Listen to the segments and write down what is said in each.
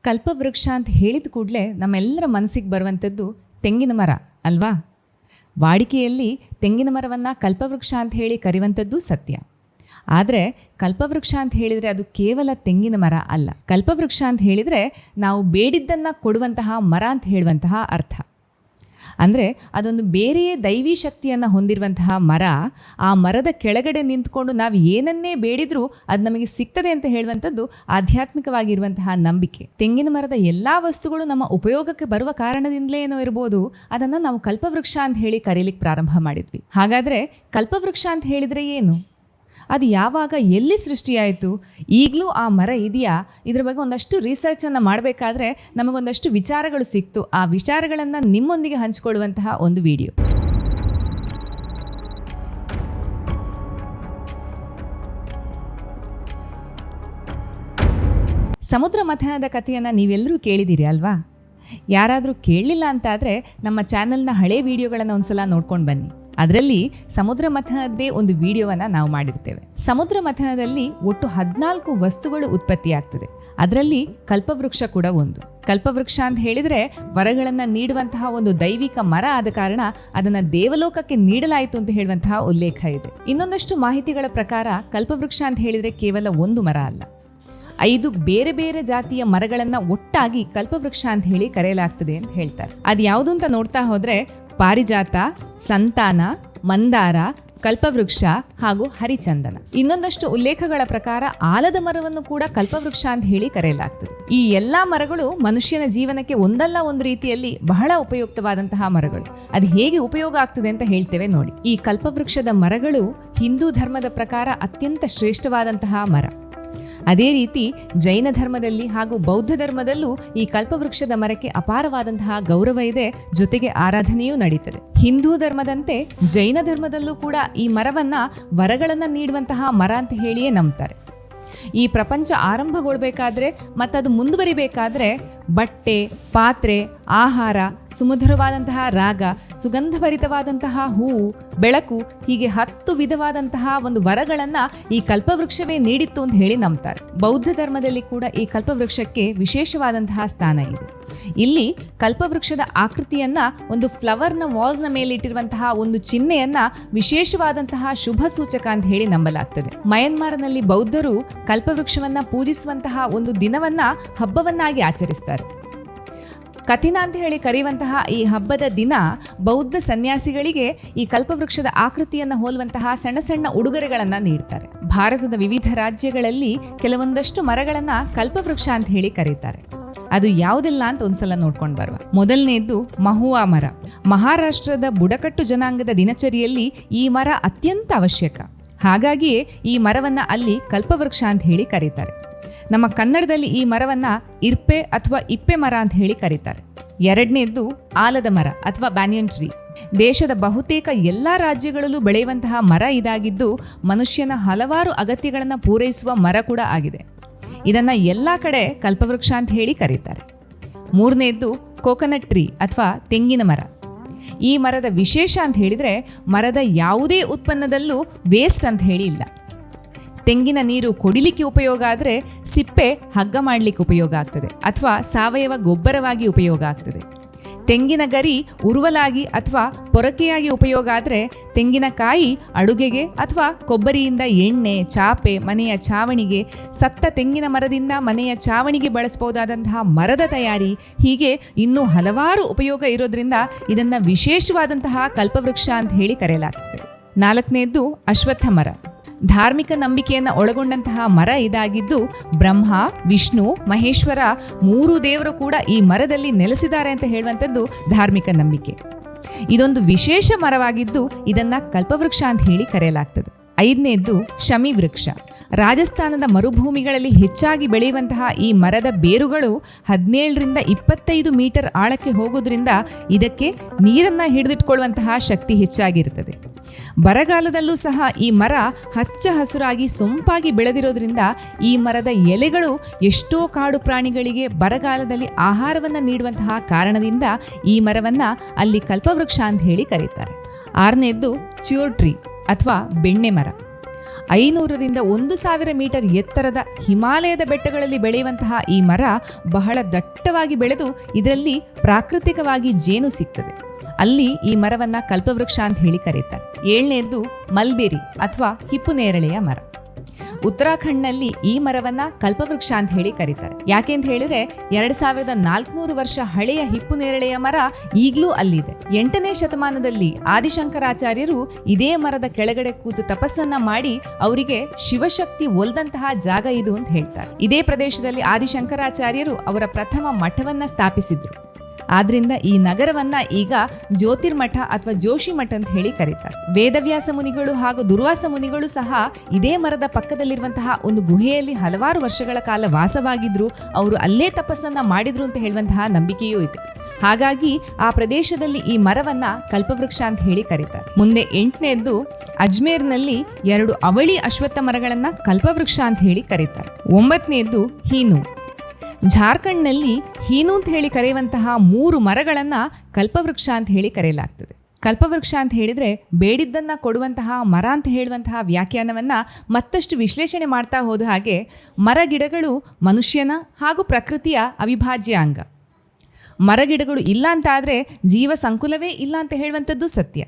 ಕಲ್ಪವೃಕ್ಷ ಅಂತ ಹೇಳಿದ ಕೂಡಲೇ ನಮ್ಮೆಲ್ಲರ ಮನಸ್ಸಿಗೆ ಬರುವಂಥದ್ದು ತೆಂಗಿನ ಮರ ಅಲ್ವಾ? ವಾಡಿಕೆಯಲ್ಲಿ ತೆಂಗಿನ ಮರವನ್ನು ಕಲ್ಪವೃಕ್ಷ ಅಂತ ಹೇಳಿ ಕರೆಯುವಂಥದ್ದು ಸತ್ಯ. ಆದರೆ ಕಲ್ಪವೃಕ್ಷ ಅಂತ ಹೇಳಿದರೆ ಅದು ಕೇವಲ ತೆಂಗಿನ ಮರ ಅಲ್ಲ. ಕಲ್ಪವೃಕ್ಷ ಅಂತ ಹೇಳಿದರೆ ನಾವು ಬೇಡಿದ್ದನ್ನು ಕೊಡುವಂತಹ ಮರ ಅಂತ ಹೇಳುವಂತಹ ಅರ್ಥ. ಅಂದರೆ ಅದೊಂದು ಬೇರೆಯೇ ದೈವಿ ಶಕ್ತಿಯನ್ನು ಹೊಂದಿರುವಂತಹ ಮರ. ಆ ಮರದ ಕೆಳಗಡೆ ನಿಂತ್ಕೊಂಡು ನಾವು ಏನನ್ನೇ ಬೇಡಿದ್ರೂ ಅದು ನಮಗೆ ಸಿಗ್ತದೆ ಅಂತ ಹೇಳುವಂಥದ್ದು ಆಧ್ಯಾತ್ಮಿಕವಾಗಿರುವಂತಹ ನಂಬಿಕೆ. ತೆಂಗಿನ ಮರದ ಎಲ್ಲ ವಸ್ತುಗಳು ನಮ್ಮ ಉಪಯೋಗಕ್ಕೆ ಬರುವ ಕಾರಣದಿಂದಲೇ ಏನೋ ಇರ್ಬೋದು, ಅದನ್ನು ನಾವು ಕಲ್ಪವೃಕ್ಷ ಅಂತ ಹೇಳಿ ಕರೀಲಿಕ್ಕೆ ಪ್ರಾರಂಭ ಮಾಡಿದ್ವಿ. ಹಾಗಾದರೆ ಕಲ್ಪವೃಕ್ಷ ಅಂತ ಹೇಳಿದರೆ ಏನು? ಅದು ಯಾವಾಗ ಎಲ್ಲಿ ಸೃಷ್ಟಿಯಾಯಿತು? ಈಗಲೂ ಆ ಮರ ಇದೆಯಾ? ಇದ್ರ ಬಗ್ಗೆ ಒಂದಷ್ಟು ರಿಸರ್ಚನ್ನು ಮಾಡಬೇಕಾದ್ರೆ ನಮಗೊಂದಷ್ಟು ವಿಚಾರಗಳು ಸಿಕ್ತು. ಆ ವಿಚಾರಗಳನ್ನು ನಿಮ್ಮೊಂದಿಗೆ ಹಂಚಿಕೊಳ್ಳುವಂತಹ ಒಂದು ವಿಡಿಯೋ. ಸಮುದ್ರ ಮಥನದ ಕಥೆಯನ್ನು ನೀವೆಲ್ಲರೂ ಕೇಳಿದ್ದೀರಿ ಅಲ್ವಾ? ಯಾರಾದರೂ ಕೇಳಲಿಲ್ಲ ಅಂತಾದರೆ ನಮ್ಮ ಚಾನಲ್ನ ಹಳೆ ವಿಡಿಯೋಗಳನ್ನು ಒಂದ್ಸಲ ನೋಡ್ಕೊಂಡು ಬನ್ನಿ. ಅದರಲ್ಲಿ ಸಮುದ್ರ ಮಥನದ್ದೇ ಒಂದು ವಿಡಿಯೋವನ್ನು ನಾವು ಮಾಡಿರ್ತೇವೆ. ಸಮುದ್ರ ಮಥನದಲ್ಲಿ ಒಟ್ಟು 14 ವಸ್ತುಗಳು ಉತ್ಪತ್ತಿಯಾಗ್ತದೆ. ಅದರಲ್ಲಿ ಕಲ್ಪವೃಕ್ಷ ಕೂಡ ಒಂದು. ಕಲ್ಪವೃಕ್ಷ ಅಂತ ಹೇಳಿದರೆ ವರಗಳನ್ನು ನೀಡುವಂತಹ ಒಂದು ದೈವಿಕ ಮರ ಆದ ಕಾರಣ ಅದನ್ನು ದೇವಲೋಕಕ್ಕೆ ನೀಡಲಾಯಿತು ಅಂತ ಹೇಳುವಂತಹ ಉಲ್ಲೇಖ ಇದೆ. ಇನ್ನೊಂದಷ್ಟು ಮಾಹಿತಿಗಳ ಪ್ರಕಾರ ಕಲ್ಪವೃಕ್ಷ ಅಂತ ಹೇಳಿದರೆ ಕೇವಲ ಒಂದು ಮರ ಅಲ್ಲ, 5 ಬೇರೆ ಬೇರೆ ಜಾತಿಯ ಮರಗಳನ್ನು ಒಟ್ಟಾಗಿ ಕಲ್ಪವೃಕ್ಷ ಅಂತ ಹೇಳಿ ಕರೆಯಲಾಗ್ತದೆ ಅಂತ ಹೇಳ್ತಾರೆ. ಅದು ಯಾವುದು ಅಂತ ನೋಡ್ತಾ ಹೋದರೆ ಪಾರಿಜಾತ, ಸಂತಾನ, ಮಂದಾರ, ಕಲ್ಪವೃಕ್ಷ ಹಾಗೂ ಹರಿಚಂದನ. ಇನ್ನೊಂದಷ್ಟು ಉಲ್ಲೇಖಗಳ ಪ್ರಕಾರ ಆಲದ ಮರವನ್ನು ಕೂಡ ಕಲ್ಪವೃಕ್ಷ ಅಂತ ಹೇಳಿ ಕರೆಯಲಾಗ್ತದೆ. ಈ ಎಲ್ಲಾ ಮರಗಳು ಮನುಷ್ಯನ ಜೀವನಕ್ಕೆ ಒಂದಲ್ಲ ಒಂದು ರೀತಿಯಲ್ಲಿ ಬಹಳ ಉಪಯುಕ್ತವಾದಂತಹ ಮರಗಳು. ಅದು ಹೇಗೆ ಉಪಯೋಗ ಆಗ್ತದೆ ಅಂತ ಹೇಳ್ತೇವೆ ನೋಡಿ. ಈ ಕಲ್ಪವೃಕ್ಷದ ಮರಗಳು ಹಿಂದೂ ಧರ್ಮದ ಪ್ರಕಾರ ಅತ್ಯಂತ ಶ್ರೇಷ್ಠವಾದಂತಹ ಮರ. ಅದೇ ರೀತಿ ಜೈನ ಧರ್ಮದಲ್ಲಿ ಹಾಗೂ ಬೌದ್ಧ ಧರ್ಮದಲ್ಲೂ ಈ ಕಲ್ಪವೃಕ್ಷದ ಮರಕ್ಕೆ ಅಪಾರವಾದಂತಹ ಗೌರವ ಇದೆ, ಜೊತೆಗೆ ಆರಾಧನೆಯೂ ನಡೀತದೆ. ಹಿಂದೂ ಧರ್ಮದಂತೆ ಜೈನ ಧರ್ಮದಲ್ಲೂ ಕೂಡ ಈ ಮರವನ್ನ ವರಗಳನ್ನು ನೀಡುವಂತಹ ಮರ ಅಂತ ಹೇಳಿಯೇ ನಂಬ್ತಾರೆ. ಈ ಪ್ರಪಂಚ ಆರಂಭಗೊಳ್ಬೇಕಾದ್ರೆ ಮತ್ತದು ಮುಂದುವರಿಬೇಕಾದ್ರೆ ಬಟ್ಟೆ, ಪಾತ್ರೆ, ಆಹಾರ, ಸುಮಧುರವಾದಂತಹ ರಾಗ, ಸುಗಂಧಭರಿತವಾದಂತಹ ಹೂವು, ಬೆಳಕು, ಹೀಗೆ 10 ವಿಧವಾದಂತಹ ಒಂದು ವರಗಳನ್ನು ಈ ಕಲ್ಪವೃಕ್ಷವೇ ನೀಡಿತ್ತು ಅಂತ ಹೇಳಿ ನಂಬ್ತಾರೆ. ಬೌದ್ಧ ಧರ್ಮದಲ್ಲಿ ಕೂಡ ಈ ಕಲ್ಪವೃಕ್ಷಕ್ಕೆ ವಿಶೇಷವಾದಂತಹ ಸ್ಥಾನ ಇದೆ. ಇಲ್ಲಿ ಕಲ್ಪವೃಕ್ಷದ ಆಕೃತಿಯನ್ನ ಒಂದು ಫ್ಲವರ್ನ ವಾಸ್ನ ಮೇಲೆ ಇಟ್ಟಿರುವಂತಹ ಒಂದು ಚಿಹ್ನೆಯನ್ನ ವಿಶೇಷವಾದಂತಹ ಶುಭ ಸೂಚಕ ಅಂತ ಹೇಳಿ ನಂಬಲಾಗ್ತದೆ. ಮಯನ್ಮಾರ್ನಲ್ಲಿ ಬೌದ್ಧರು ಕಲ್ಪವೃಕ್ಷವನ್ನ ಪೂಜಿಸುವಂತಹ ಒಂದು ದಿನವನ್ನ ಹಬ್ಬವನ್ನಾಗಿ ಆಚರಿಸ್ತಾರೆ. ಕಥಿನ ಅಂತ ಹೇಳಿ ಕರೆಯುವಂತಹ ಈ ಹಬ್ಬದ ದಿನ ಬೌದ್ಧ ಸನ್ಯಾಸಿಗಳಿಗೆ ಈ ಕಲ್ಪವೃಕ್ಷದ ಆಕೃತಿಯನ್ನು ಹೋಲುವಂತಹ ಸಣ್ಣ ಸಣ್ಣ ಉಡುಗೊರೆಗಳನ್ನು ನೀಡ್ತಾರೆ. ಭಾರತದ ವಿವಿಧ ರಾಜ್ಯಗಳಲ್ಲಿ ಕೆಲವೊಂದಷ್ಟು ಮರಗಳನ್ನು ಕಲ್ಪವೃಕ್ಷ ಅಂತ ಹೇಳಿ ಕರೀತಾರೆ. ಅದು ಯಾವುದೆಲ್ಲ ಅಂತ ಒಂದ್ಸಲ ನೋಡ್ಕೊಂಡು ಬರುವ. ಮೊದಲನೇದ್ದು ಮಹುವಾ ಮರ. ಮಹಾರಾಷ್ಟ್ರದ ಬುಡಕಟ್ಟು ಜನಾಂಗದ ದಿನಚರಿಯಲ್ಲಿ ಈ ಮರ ಅತ್ಯಂತ ಅವಶ್ಯಕ. ಹಾಗಾಗಿಯೇ ಈ ಮರವನ್ನ ಅಲ್ಲಿ ಕಲ್ಪವೃಕ್ಷ ಅಂತ ಹೇಳಿ ಕರೀತಾರೆ. ನಮ್ಮ ಕನ್ನಡದಲ್ಲಿ ಈ ಮರವನ್ನ ಇರ್ಪೆ ಅಥವಾ ಇಪ್ಪೆ ಮರ ಅಂತ ಹೇಳಿ ಕರೀತಾರೆ. ಎರಡನೇದ್ದು ಆಲದ ಮರ ಅಥವಾ ಬ್ಯಾನಿಯನ್ ಟ್ರೀ. ದೇಶದ ಬಹುತೇಕ ಎಲ್ಲಾ ರಾಜ್ಯಗಳಲ್ಲೂ ಬೆಳೆಯುವಂತಹ ಮರ ಇದಾಗಿದ್ದು ಮನುಷ್ಯನ ಹಲವಾರು ಅಗತ್ಯಗಳನ್ನು ಪೂರೈಸುವ ಮರ ಕೂಡ ಆಗಿದೆ. ಇದನ್ನ ಎಲ್ಲಾ ಕಡೆ ಕಲ್ಪವೃಕ್ಷ ಅಂತ ಹೇಳಿ ಕರೀತಾರೆ. ಮೂರನೇದ್ದು ಕೋಕೋನಟ್ ಟ್ರೀ ಅಥವಾ ತೆಂಗಿನ ಮರ. ಈ ಮರದ ವಿಶೇಷ ಅಂತ ಹೇಳಿದ್ರೆ ಮರದ ಯಾವುದೇ ಉತ್ಪನ್ನದಲ್ಲೂ ವೇಸ್ಟ್ ಅಂತ ಹೇಳಿ ಇಲ್ಲ. ತೆಂಗಿನ ನೀರು ಕುಡಿಲಿಕ್ಕೆ ಉಪಯೋಗ ಆದರೆ ಸಿಪ್ಪೆ ಹಗ್ಗ ಮಾಡಲಿಕ್ಕೆ ಉಪಯೋಗ ಆಗ್ತದೆ ಅಥವಾ ಸಾವಯವ ಗೊಬ್ಬರವಾಗಿ ಉಪಯೋಗ ಆಗ್ತದೆ. ತೆಂಗಿನ ಗರಿ ಉರುವಲಾಗಿ ಅಥವಾ ಪೊರಕೆಯಾಗಿ ಉಪಯೋಗ ಆದರೆ ತೆಂಗಿನಕಾಯಿ ಅಡುಗೆಗೆ ಅಥವಾ ಕೊಬ್ಬರಿಯಿಂದ ಎಣ್ಣೆ, ಚಾಪೆ, ಮನೆಯ ಚಾವಣಿಗೆ, ಸತ್ತ ತೆಂಗಿನ ಮರದಿಂದ ಮನೆಯ ಚಾವಣಿಗೆ ಬಳಸಬಹುದಾದಂತಹ ಮರದ ತಯಾರಿ, ಹೀಗೆ ಇನ್ನೂ ಹಲವಾರು ಉಪಯೋಗ ಇರೋದ್ರಿಂದ ಇದನ್ನು ವಿಶೇಷವಾದಂತಹ ಕಲ್ಪವೃಕ್ಷ ಅಂತ ಹೇಳಿ ಕರೆಯಲಾಗ್ತದೆ. ನಾಲ್ಕನೇದ್ದು ಅಶ್ವತ್ಥ ಮರ. ಧಾರ್ಮಿಕ ನಂಬಿಕೆಯನ್ನು ಒಳಗೊಂಡಂತಹ ಮರ ಇದಾಗಿದ್ದು ಬ್ರಹ್ಮ, ವಿಷ್ಣು, ಮಹೇಶ್ವರ 3 ದೇವರು ಕೂಡ ಈ ಮರದಲ್ಲಿ ನೆಲೆಸಿದ್ದಾರೆ ಅಂತ ಹೇಳುವಂಥದ್ದು ಧಾರ್ಮಿಕ ನಂಬಿಕೆ. ಇದೊಂದು ವಿಶೇಷ ಮರವಾಗಿದ್ದು ಇದನ್ನ ಕಲ್ಪವೃಕ್ಷ ಅಂತ ಹೇಳಿ ಕರೆಯಲಾಗ್ತದೆ. ಐದನೇದ್ದು ಶಮಿ ವೃಕ್ಷ. ರಾಜಸ್ಥಾನದ ಮರುಭೂಮಿಗಳಲ್ಲಿ ಹೆಚ್ಚಾಗಿ ಬೆಳೆಯುವಂತಹ ಈ ಮರದ ಬೇರುಗಳು 17ರಿಂದ 25 ಮೀಟರ್ ಆಳಕ್ಕೆ ಹೋಗೋದ್ರಿಂದ ಇದಕ್ಕೆ ನೀರನ್ನ ಹಿಡಿದಿಟ್ಕೊಳ್ಳುವಂತಹ ಶಕ್ತಿ ಹೆಚ್ಚಾಗಿರುತ್ತದೆ. ಬರಗಾಲದಲ್ಲೂ ಸಹ ಈ ಮರ ಹಚ್ಚ ಹಸುರಾಗಿ ಸೊಂಪಾಗಿ ಬೆಳೆದಿರೋದ್ರಿಂದ ಈ ಮರದ ಎಲೆಗಳು ಎಷ್ಟೋ ಕಾಡು ಪ್ರಾಣಿಗಳಿಗೆ ಬರಗಾಲದಲ್ಲಿ ಆಹಾರವನ್ನು ನೀಡುವಂತಹ ಕಾರಣದಿಂದ ಈ ಮರವನ್ನ ಅಲ್ಲಿ ಕಲ್ಪವೃಕ್ಷ ಅಂತ ಹೇಳಿ ಕರೀತಾರೆ. ಆರನೇದ್ದು ಚ್ಯೂರ್ ಟ್ರೀ ಅಥವಾ ಬೆಣ್ಣೆ ಮರ. 500ರಿಂದ 1,000 ಮೀಟರ್ ಎತ್ತರದ ಹಿಮಾಲಯದ ಬೆಟ್ಟಗಳಲ್ಲಿ ಬೆಳೆಯುವಂತಹ ಈ ಮರ ಬಹಳ ದಟ್ಟವಾಗಿ ಬೆಳೆದು ಇದರಲ್ಲಿ ಪ್ರಾಕೃತಿಕವಾಗಿ ಜೇನು ಸಿಗ್ತದೆ. ಅಲ್ಲಿ ಈ ಮರವನ್ನ ಕಲ್ಪವೃಕ್ಷ ಅಂತ ಹೇಳಿ ಕರೀತಾರೆ. 7ನೇದ್ದು ಮಲ್ಬೇರಿ ಅಥವಾ ಹಿಪ್ಪುನೇರಳೆಯ ಮರ. ಉತ್ತರಾಖಂಡ್ನಲ್ಲಿ ಈ ಮರವನ್ನ ಕಲ್ಪವೃಕ್ಷ ಅಂತ ಹೇಳಿ ಕರೀತಾರೆ. ಯಾಕೆ ಅಂತ ಹೇಳಿದ್ರೆ 2400 ವರ್ಷ ಹಳೆಯ ಹಿಪ್ಪುನೇರಳೆಯ ಮರ ಈಗಲೂ ಅಲ್ಲಿದೆ. 8ನೇ ಶತಮಾನದಲ್ಲಿ ಆದಿಶಂಕರಾಚಾರ್ಯರು ಇದೇ ಮರದ ಕೆಳಗಡೆ ಕೂತು ತಪಸ್ಸನ್ನ ಮಾಡಿ ಅವರಿಗೆ ಶಿವಶಕ್ತಿ ಒಲ್ದಂತಹ ಜಾಗ ಇದು ಅಂತ ಹೇಳ್ತಾರೆ. ಇದೇ ಪ್ರದೇಶದಲ್ಲಿ ಆದಿಶಂಕರಾಚಾರ್ಯರು ಅವರ ಪ್ರಥಮ ಮಠವನ್ನ ಸ್ಥಾಪಿಸಿದ್ರು. ಆದ್ರಿಂದ ಈ ನಗರವನ್ನ ಈಗ ಜ್ಯೋತಿರ್ಮಠ ಅಥವಾ ಜೋಶಿ ಮಠ ಅಂತ ಹೇಳಿ ಕರೀತಾರೆ. ವೇದವ್ಯಾಸ ಮುನಿಗಳು ಹಾಗೂ ದುರ್ವಾಸ ಮುನಿಗಳು ಸಹ ಇದೇ ಮರದ ಪಕ್ಕದಲ್ಲಿರುವಂತಹ ಒಂದು ಗುಹೆಯಲ್ಲಿ ಹಲವಾರು ವರ್ಷಗಳ ಕಾಲ ವಾಸವಾಗಿದ್ರು. ಅವರು ಅಲ್ಲೇ ತಪಸ್ಸನ್ನ ಮಾಡಿದ್ರು ಅಂತ ಹೇಳುವಂತಹ ನಂಬಿಕೆಯೂ ಇದೆ. ಹಾಗಾಗಿ ಆ ಪ್ರದೇಶದಲ್ಲಿ ಈ ಮರವನ್ನ ಕಲ್ಪವೃಕ್ಷ ಅಂತ ಹೇಳಿ ಕರೀತಾರೆ. ಮುಂದೆ 8ನೇದ್ದು ಅಜ್ಮೇರ್ನಲ್ಲಿ 2 ಅವಳಿ ಅಶ್ವತ್ಥ ಮರಗಳನ್ನ ಕಲ್ಪವೃಕ್ಷ ಅಂತ ಹೇಳಿ ಕರೀತಾರೆ. 9ನೇದ್ದು ಹೀನು. ಜಾರ್ಖಂಡ್ನಲ್ಲಿ ಹೀನು ಅಂತ ಹೇಳಿ ಕರೆಯುವಂತಹ 3 ಮರಗಳನ್ನ ಕಲ್ಪವೃಕ್ಷ ಅಂತ ಹೇಳಿ ಕರೆಯಲಾಗ್ತದೆ. ಕಲ್ಪವೃಕ್ಷ ಅಂತ ಹೇಳಿದ್ರೆ ಬೇಡಿದ್ದನ್ನ ಕೊಡುವಂತಹ ಮರ ಅಂತ ಹೇಳುವಂತಹ ವ್ಯಾಖ್ಯಾನವನ್ನ ಮತ್ತಷ್ಟು ವಿಶ್ಲೇಷಣೆ ಮಾಡ್ತಾ ಹೋದ ಹಾಗೆ ಮರಗಿಡಗಳು ಮನುಷ್ಯನ ಹಾಗೂ ಪ್ರಕೃತಿಯ ಅವಿಭಾಜ್ಯ ಅಂಗ. ಮರಗಿಡಗಳು ಇಲ್ಲ ಅಂತಾದರೆ ಜೀವ ಸಂಕುಲವೇ ಇಲ್ಲ ಅಂತ ಹೇಳುವಂಥದ್ದು ಸತ್ಯ.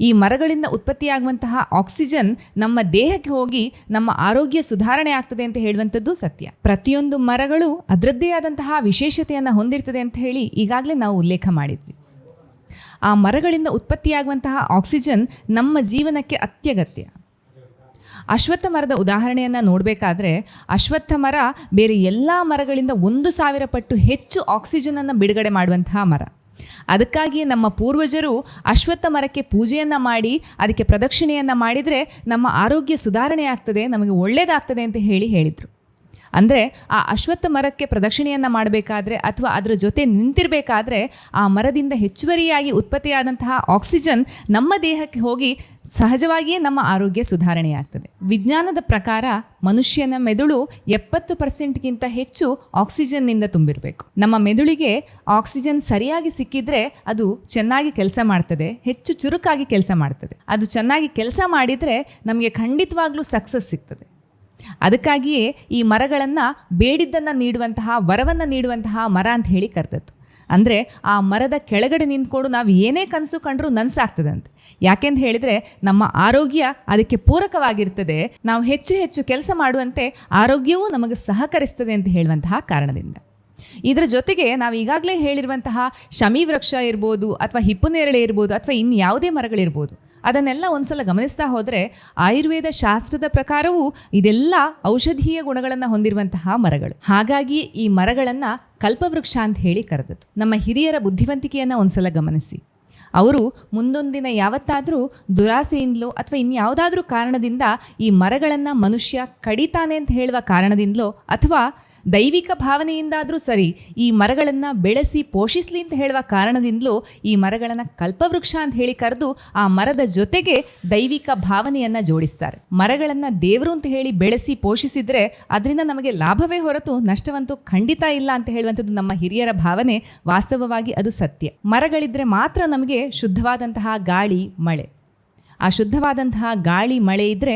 ಈ ಮರಗಳಿಂದ ಉತ್ಪತ್ತಿಯಾಗುವಂತಹ ಆಕ್ಸಿಜನ್ ನಮ್ಮ ದೇಹಕ್ಕೆ ಹೋಗಿ ನಮ್ಮ ಆರೋಗ್ಯ ಸುಧಾರಣೆ ಆಗ್ತದೆ ಅಂತ ಹೇಳುವಂಥದ್ದು ಸತ್ಯ. ಪ್ರತಿಯೊಂದು ಮರಗಳು ಅದರದ್ದೇ ಆದಂತಹ ವಿಶೇಷತೆಯನ್ನು ಹೊಂದಿರ್ತದೆ ಅಂತ ಹೇಳಿ ಈಗಾಗಲೇ ನಾವು ಉಲ್ಲೇಖ ಮಾಡಿದ್ವಿ. ಆ ಮರಗಳಿಂದ ಉತ್ಪತ್ತಿಯಾಗುವಂತಹ ಆಕ್ಸಿಜನ್ ನಮ್ಮ ಜೀವನಕ್ಕೆ ಅತ್ಯಗತ್ಯ. ಅಶ್ವತ್ಥ ಮರದ ಉದಾಹರಣೆಯನ್ನು ನೋಡಬೇಕಾದ್ರೆ ಅಶ್ವತ್ಥ ಮರ ಬೇರೆ ಎಲ್ಲ ಮರಗಳಿಂದ 1,000 ಪಟ್ಟು ಹೆಚ್ಚು ಆಕ್ಸಿಜನನ್ನು ಬಿಡುಗಡೆ ಮಾಡುವಂತಹ ಮರ. ಅದಕ್ಕಾಗಿಯೇ ನಮ್ಮ ಪೂರ್ವಜರು ಅಶ್ವತ್ಥ ಮರಕ್ಕೆ ಪೂಜೆಯನ್ನು ಮಾಡಿ ಅದಕ್ಕೆ ಪ್ರದಕ್ಷಿಣೆಯನ್ನು ಮಾಡಿದರೆ ನಮ್ಮ ಆರೋಗ್ಯ ಸುಧಾರಣೆ ಆಗ್ತದೆ, ನಮಗೆ ಒಳ್ಳೆಯದಾಗ್ತದೆ ಅಂತ ಹೇಳಿದರು. ಅಂದರೆ ಆ ಅಶ್ವತ್ಥ ಮರಕ್ಕೆ ಪ್ರದಕ್ಷಿಣೆಯನ್ನು ಮಾಡಬೇಕಾದ್ರೆ ಅಥವಾ ಅದರ ಜೊತೆ ನಿಂತಿರಬೇಕಾದ್ರೆ ಆ ಮರದಿಂದ ಹೆಚ್ಚುವರಿಯಾಗಿ ಉತ್ಪತ್ತಿಯಾದಂತಹ ಆಕ್ಸಿಜನ್ ನಮ್ಮ ದೇಹಕ್ಕೆ ಹೋಗಿ ಸಹಜವಾಗಿಯೇ ನಮ್ಮ ಆರೋಗ್ಯ ಸುಧಾರಣೆಯಾಗ್ತದೆ. ವಿಜ್ಞಾನದ ಪ್ರಕಾರ ಮನುಷ್ಯನ ಮೆದುಳು 70%ಗಿಂತ ಹೆಚ್ಚು ಆಕ್ಸಿಜನ್ನಿಂದ ತುಂಬಿರಬೇಕು. ನಮ್ಮ ಮೆದುಳಿಗೆ ಆಕ್ಸಿಜನ್ ಸರಿಯಾಗಿ ಸಿಕ್ಕಿದ್ರೆ ಅದು ಚೆನ್ನಾಗಿ ಕೆಲಸ ಮಾಡ್ತದೆ, ಹೆಚ್ಚು ಚುರುಕಾಗಿ ಕೆಲಸ ಮಾಡ್ತದೆ. ಅದು ಚೆನ್ನಾಗಿ ಕೆಲಸ ಮಾಡಿದರೆ ನಮಗೆ ಖಂಡಿತವಾಗ್ಲೂ ಸಕ್ಸಸ್ ಸಿಗ್ತದೆ. ಅದಕ್ಕಾಗಿಯೇ ಈ ಮರಗಳನ್ನು ಬೇಡಿದ್ದನ್ನು ನೀಡುವಂತಹ ವರವನ್ನು ನೀಡುವಂತಹ ಮರ ಅಂತ ಹೇಳಿ ಕರೆದದ್ದು. ಅಂದರೆ ಆ ಮರದ ಕೆಳಗಡೆ ನಿಂತ್ಕೊಂಡು ನಾವು ಏನೇ ಕನಸು ಕಂಡ್ರೂ ನನಸಾಗ್ತದಂತೆ. ಯಾಕೆಂತ ಹೇಳಿದರೆ ನಮ್ಮ ಆರೋಗ್ಯ ಅದಕ್ಕೆ ಪೂರಕವಾಗಿರ್ತದೆ, ನಾವು ಹೆಚ್ಚು ಹೆಚ್ಚು ಕೆಲಸ ಮಾಡುವಂತೆ ಆರೋಗ್ಯವೂ ನಮಗೆ ಸಹಕರಿಸ್ತದೆ ಅಂತ ಹೇಳುವಂತಹ ಕಾರಣದಿಂದ. ಇದರ ಜೊತೆಗೆ ನಾವು ಈಗಾಗಲೇ ಹೇಳಿರುವಂತಹ ಶಮಿ ವೃಕ್ಷ ಇರ್ಬೋದು ಅಥವಾ ಹಿಪ್ಪುನೇರಳೆ ಇರ್ಬೋದು ಅಥವಾ ಇನ್ಯಾವುದೇ ಮರಗಳಿರ್ಬೋದು, ಅದನ್ನೆಲ್ಲ ಒಂದ್ಸಲ ಗಮನಿಸ್ತಾ ಹೋದರೆ ಆಯುರ್ವೇದ ಶಾಸ್ತ್ರದ ಪ್ರಕಾರವೂ ಇದೆಲ್ಲ ಔಷಧೀಯ ಗುಣಗಳನ್ನು ಹೊಂದಿರುವಂತಹ ಮರಗಳು. ಹಾಗಾಗಿ ಈ ಮರಗಳನ್ನು ಕಲ್ಪವೃಕ್ಷ ಅಂತ ಹೇಳಿ ಕರೆದದ್ದು. ನಮ್ಮ ಹಿರಿಯರ ಬುದ್ಧಿವಂತಿಕೆಯನ್ನು ಒಂದ್ಸಲ ಗಮನಿಸಿ. ಅವರು ಮುಂದೊಂದಿನ ಯಾವತ್ತಾದರೂ ದುರಾಸೆಯಿಂದಲೋ ಅಥವಾ ಇನ್ಯಾವುದಾದ್ರೂ ಕಾರಣದಿಂದ ಈ ಮರಗಳನ್ನು ಮನುಷ್ಯ ಕಡಿತಾನೆ ಅಂತ ಹೇಳುವ ಕಾರಣದಿಂದಲೋ ಅಥವಾ ದೈವಿಕ ಭಾವನೆಯಿಂದಾದರೂ ಸರಿ ಈ ಮರಗಳನ್ನು ಬೆಳೆಸಿ ಪೋಷಿಸಲಿ ಅಂತ ಹೇಳುವ ಕಾರಣದಿಂದಲೂ ಈ ಮರಗಳನ್ನು ಕಲ್ಪವೃಕ್ಷ ಅಂತ ಹೇಳಿ ಕರೆದು ಆ ಮರದ ಜೊತೆಗೆ ದೈವಿಕ ಭಾವನೆಯನ್ನು ಜೋಡಿಸ್ತಾರೆ. ಮರಗಳನ್ನು ದೇವರು ಅಂತ ಹೇಳಿ ಬೆಳೆಸಿ ಪೋಷಿಸಿದರೆ ಅದರಿಂದ ನಮಗೆ ಲಾಭವೇ ಹೊರತು ನಷ್ಟವಂತೂ ಖಂಡಿತ ಇಲ್ಲ ಅಂತ ಹೇಳುವಂಥದ್ದು ನಮ್ಮ ಹಿರಿಯರ ಭಾವನೆ. ವಾಸ್ತವವಾಗಿ ಅದು ಸತ್ಯ. ಮರಗಳಿದ್ರೆ ಮಾತ್ರ ನಮಗೆ ಶುದ್ಧವಾದಂತಹ ಗಾಳಿ, ಮಳೆ. ಆ ಶುದ್ಧವಾದಂತಹ ಗಾಳಿ, ಮಳೆ ಇದ್ದರೆ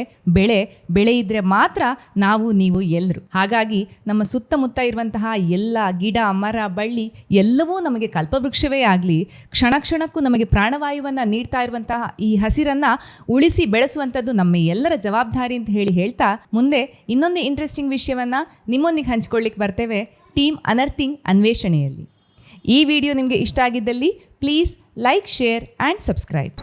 ಬೆಳೆ ಇದ್ದರೆ ಮಾತ್ರ ನಾವು ನೀವು ಎಲ್ಲರೂ. ಹಾಗಾಗಿ ನಮ್ಮ ಸುತ್ತಮುತ್ತ ಇರುವಂತಹ ಎಲ್ಲ ಗಿಡ, ಮರ, ಬಳ್ಳಿ ಎಲ್ಲವೂ ನಮಗೆ ಕಲ್ಪವೃಕ್ಷವೇ ಆಗಲಿ. ಕ್ಷಣ ಕ್ಷಣಕ್ಕೂ ನಮಗೆ ಪ್ರಾಣವಾಯುವನ್ನು ನೀಡ್ತಾ ಇರುವಂತಹ ಈ ಹಸಿರನ್ನು ಉಳಿಸಿ ಬೆಳೆಸುವಂಥದ್ದು ನಮ್ಮ ಎಲ್ಲರ ಜವಾಬ್ದಾರಿ ಅಂತ ಹೇಳ್ತಾ ಮುಂದೆ ಇನ್ನೊಂದು ಇಂಟ್ರೆಸ್ಟಿಂಗ್ ವಿಷಯವನ್ನು ನಿಮ್ಮೊಂದಿಗೆ ಹಂಚ್ಕೊಳ್ಳಿಕ್ಕೆ ಬರ್ತೇವೆ ಟೀಮ್ ಅನರ್ಥಿಂಗ್ ಅನ್ವೇಷಣೆಯಲ್ಲಿ. ಈ ವಿಡಿಯೋ ನಿಮಗೆ ಇಷ್ಟ ಆಗಿದ್ದಲ್ಲಿ please like, share and subscribe.